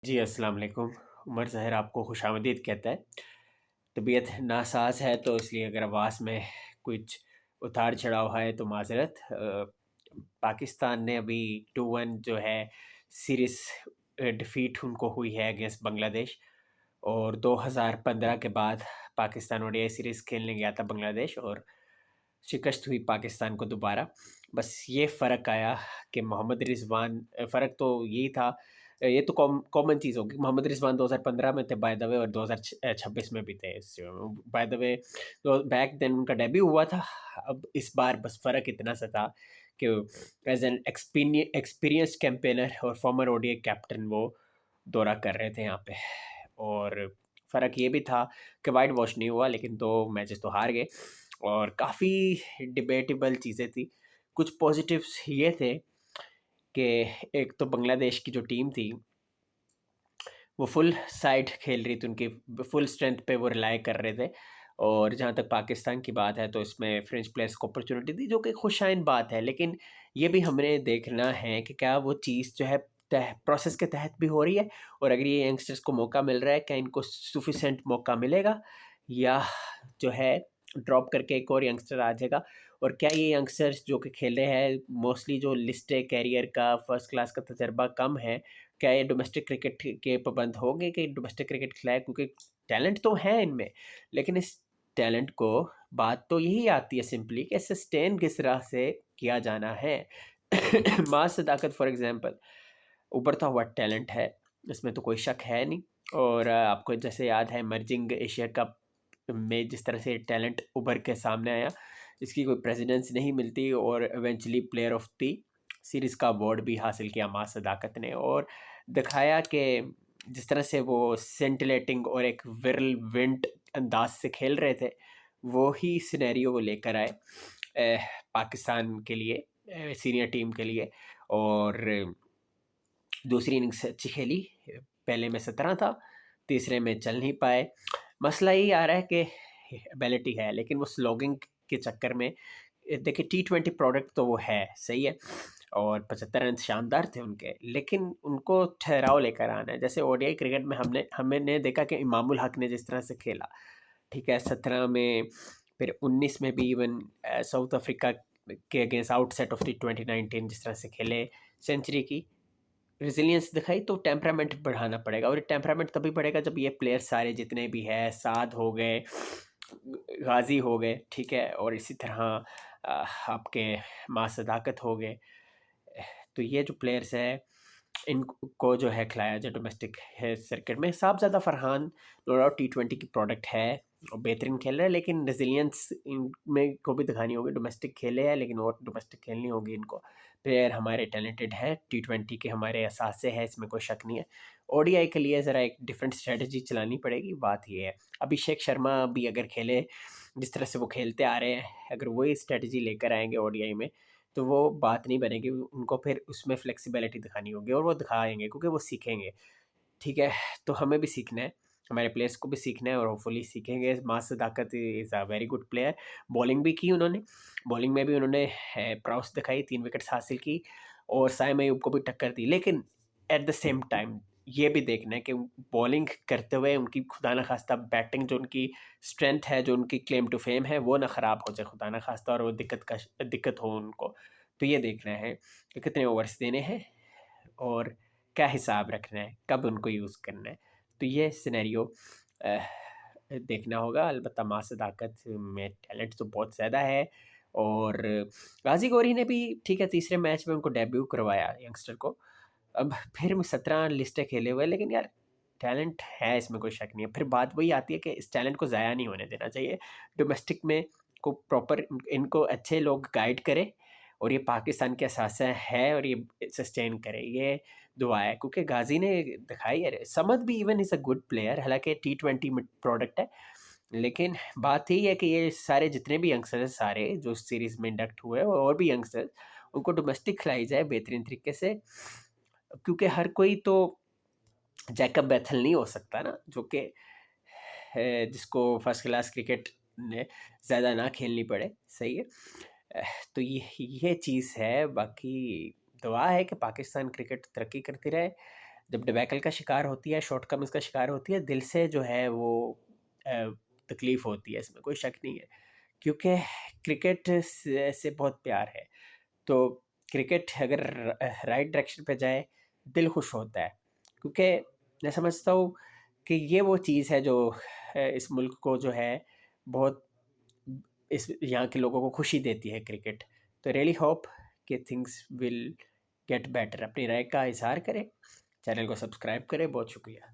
जी, अस्सलाम वालेकुम। उमर ज़ाहिर आपको खुशामदीद कहता है। तबीयत नासाज़ है तो इसलिए अगर आवाज़ में कुछ उतार-चढ़ाव है तो माज़रत। पाकिस्तान ने अभी 2-1 जो है सीरीज़ डिफ़ीट उनको हुई है अगेंस्ट बांग्लादेश। और 2015 के बाद पाकिस्तान ओडीआई सीरीज़ खेलने गया था बांग्लादेश और शिकस्त हुई पाकिस्तान को दोबारा। बस ये फ़र्क आया कि मोहम्मद रिज़वान फ़र्क तो यही था। ये तो कॉमन चीज़ होगी। मोहम्मद रिज़वान 2015 में थे बाय द वे और 2026 में भी थे। बाय द वे तो बैक देन उनका डेब्यू हुआ था। अब इस बार बस फ़र्क इतना सा था कि एज़ एन एक्सपीरियंस्ड कैम्पेनर और फॉर्मर ओडीआई कैप्टन वो दौरा कर रहे थे यहाँ पे। और फ़र्क ये भी था कि व्हाइट वॉश नहीं हुआ, लेकिन 2 मैचेस तो हार गए और काफ़ी डिबेटेबल चीज़ें थी। कुछ पॉज़िटिव्स ये थे कि एक तो बांग्लादेश की जो टीम थी, वो फुल साइड खेल रही थी, उनकी फुल स्ट्रेंथ पे वो रिलाय कर रहे थे। और जहाँ तक पाकिस्तान की बात है तो इसमें फ्रेंच प्लेयर्स को अपॉर्चुनिटी दी, जो कि खुशाइन बात है। लेकिन ये भी हमने देखना है कि क्या वो चीज़ जो है प्रोसेस के तहत भी हो रही है, और अगर ये यंगस्टर्स को मौका मिल रहा है, क्या इनको सफिशेंट मौका मिलेगा, या जो है ड्रॉप करके एक और यंगस्टर आ जाएगा। और क्या ये यंगस्टर्स जो कि खेल रहे हैं, मोस्टली जो लिस्ट है कैरियर का, फर्स्ट क्लास का तजर्बा कम है, क्या ये डोमेस्टिक क्रिकेट के पाबंद होंगे कि डोमेस्टिक क्रिकेट खिलाए? क्योंकि टैलेंट तो है इनमें, लेकिन इस टैलेंट को बात तो यही आती है सिंपली कि सस्टेन किस तरह से किया जाना है। मास सदाकत फॉर एग्जांपल उभरता हुआ टैलेंट है, इसमें तो कोई शक है नहीं। और आपको जैसे याद है इमर्जिंग एशिया कप में जिस तरह से टैलेंट उभर के सामने आया, इसकी कोई प्रेसिडेंस नहीं मिलती, और eventually player of the series का अवार्ड भी हासिल किया मास सदाकत ने। और दिखाया कि जिस तरह से वो सेंटिलेटिंग और एक विरलविंट अंदाज से खेल रहे थे, वो ही सिनेरियो वो लेकर आए पाकिस्तान के लिए, सीनियर टीम के लिए। और दूसरी इनिंग्स अच्छी खेली, पहले में 17 था, तीसरे में चल नहीं पाए। मसला यही आ रहा है कि एबिलिटी है, लेकिन वो स्लोगिंग के चक्कर में, देखिए T20 प्रोडक्ट तो वो है, सही है, और 75 रन शानदार थे उनके, लेकिन उनको ठहराव लेकर आना है। जैसे ओडीआई क्रिकेट में हमने देखा कि इमामुल हक ने जिस तरह से खेला, ठीक है, 17 में, फिर 19 में भी इवन साउथ अफ्रीका के अगेंस्ट आउटसेट ऑफ T2019 जिस तरह से खेले, सेंचुरी की, रेजिलियंस दिखाई। तो टेम्परामेंट बढ़ाना पड़ेगा, और ये टेम्परामेंट तभी बढ़ेगा जब ये प्लेयर सारे जितने भी हैं, साद हो गए, गाजी हो गए, ठीक है, और इसी तरह आपके माँ सदाकत हो गए। तो ये जो प्लेयर्स हैं, इनको जो है खिलाया जाए डोमेस्टिक है सर्किट में। साहबजादा फरहान नो डाउट T20 की प्रोडक्ट है और बेहतरीन खेल रहा है, लेकिन रेजिलियंस इनमें को भी दिखानी होगी। डोमेस्टिक खेले हैं, लेकिन और डोमेस्टिक खेलनी होगी इनको। प्लेयर हमारे टैलेंटेड है, T20 के हमारे असासे है, इसमें कोई शक नहीं है। ओडीआई के लिए ज़रा एक डिफरेंट स्ट्रेटजी चलानी पड़ेगी, बात ये है। अभिषेक शर्मा भी अगर खेले जिस तरह से वो खेलते आ रहे हैं, अगर वही स्ट्रेटजी लेकर आएंगे ओडीआई में, तो वो बात नहीं बनेगी। उनको फिर उसमें फ्लेक्सिबिलिटी दिखानी होगी, और वो दिखाएंगे क्योंकि वो सीखेंगे, ठीक है। तो हमें भी सीखना है, हमारे प्लेयर्स को भी सीखना है, और होपफुली सीखेंगे। Maaz Sadaqat is a very good player. Bowling भी की उन्होंने, बॉलिंग में भी उन्होंने प्रौस दिखाई, 3 विकेट्स हासिल की, और साइम अयूब को भी टक्कर दी। लेकिन एट द सेम टाइम ये भी देखना है कि बॉलिंग करते हुए उनकी खुदा न खास्ता बैटिंग, जो उनकी स्ट्रेंथ है, जो उनकी क्लेम टू फेम है, वो ना ख़राब हो जाए खुदा न खास्ता, और वो दिक्कत हो उनको। तो ये देखना है कि कितने ओवर्स देने हैं, और क्या हिसाब रखना है, कब उनको यूज़ करना है। तो ये सिनेरियो देखना होगा। अलबत्ता माँ सदाकत में टैलेंट तो बहुत ज़्यादा है। और गाज़ी गौरी ने भी, ठीक है, तीसरे मैच में उनको डेब्यू करवाया यंगस्टर को। अब फिर 17 लिस्टें खेले हुए, लेकिन यार टैलेंट है, इसमें कोई शक नहीं है। फिर बात वही आती है कि इस टैलेंट को ज़ाया नहीं होने देना चाहिए। डोमेस्टिक में को प्रॉपर इनको अच्छे लोग गाइड करें, और ये पाकिस्तान के असासा है, और ये सस्टेन करे, ये दुआ है। क्योंकि गाजी ने दिखाई है, समद भी even is a good player, हालांकि T20 प्रोडक्ट है, लेकिन बात यही है कि ये सारे जितने भी यंगस्टर्स सारे जो सीरीज़ में इंडक्ट हुए, और भी यंगस्टर्स, उनको डोमेस्टिक खिलाई जाए बेहतरीन तरीके से। क्योंकि हर कोई तो जैकब बैथल नहीं हो सकता ना, जो कि है, जिसको फर्स्ट क्लास क्रिकेट ने ज़्यादा ना खेलनी पड़े, सही है। तो ये चीज़ है। बाकी दुआ है कि पाकिस्तान क्रिकेट तरक्की करती रहे, जब डिबैकल का शिकार होती है, शॉर्टकमिंग्स का शिकार होती है, दिल से जो है वो तकलीफ़ होती है, इसमें कोई शक नहीं है। क्योंकि क्रिकेट से बहुत प्यार है, तो क्रिकेट अगर राइट डायरेक्शन पे जाए, दिल खुश होता है। क्योंकि मैं समझता हूँ कि ये वो चीज़ है जो इस मुल्क को जो है बहुत, इस यहाँ के लोगों को खुशी देती है क्रिकेट। तो रियली होप कि थिंग्स विल गेट बेटर। अपनी राय का इज़हार करें, चैनल को सब्सक्राइब करें। बहुत शुक्रिया।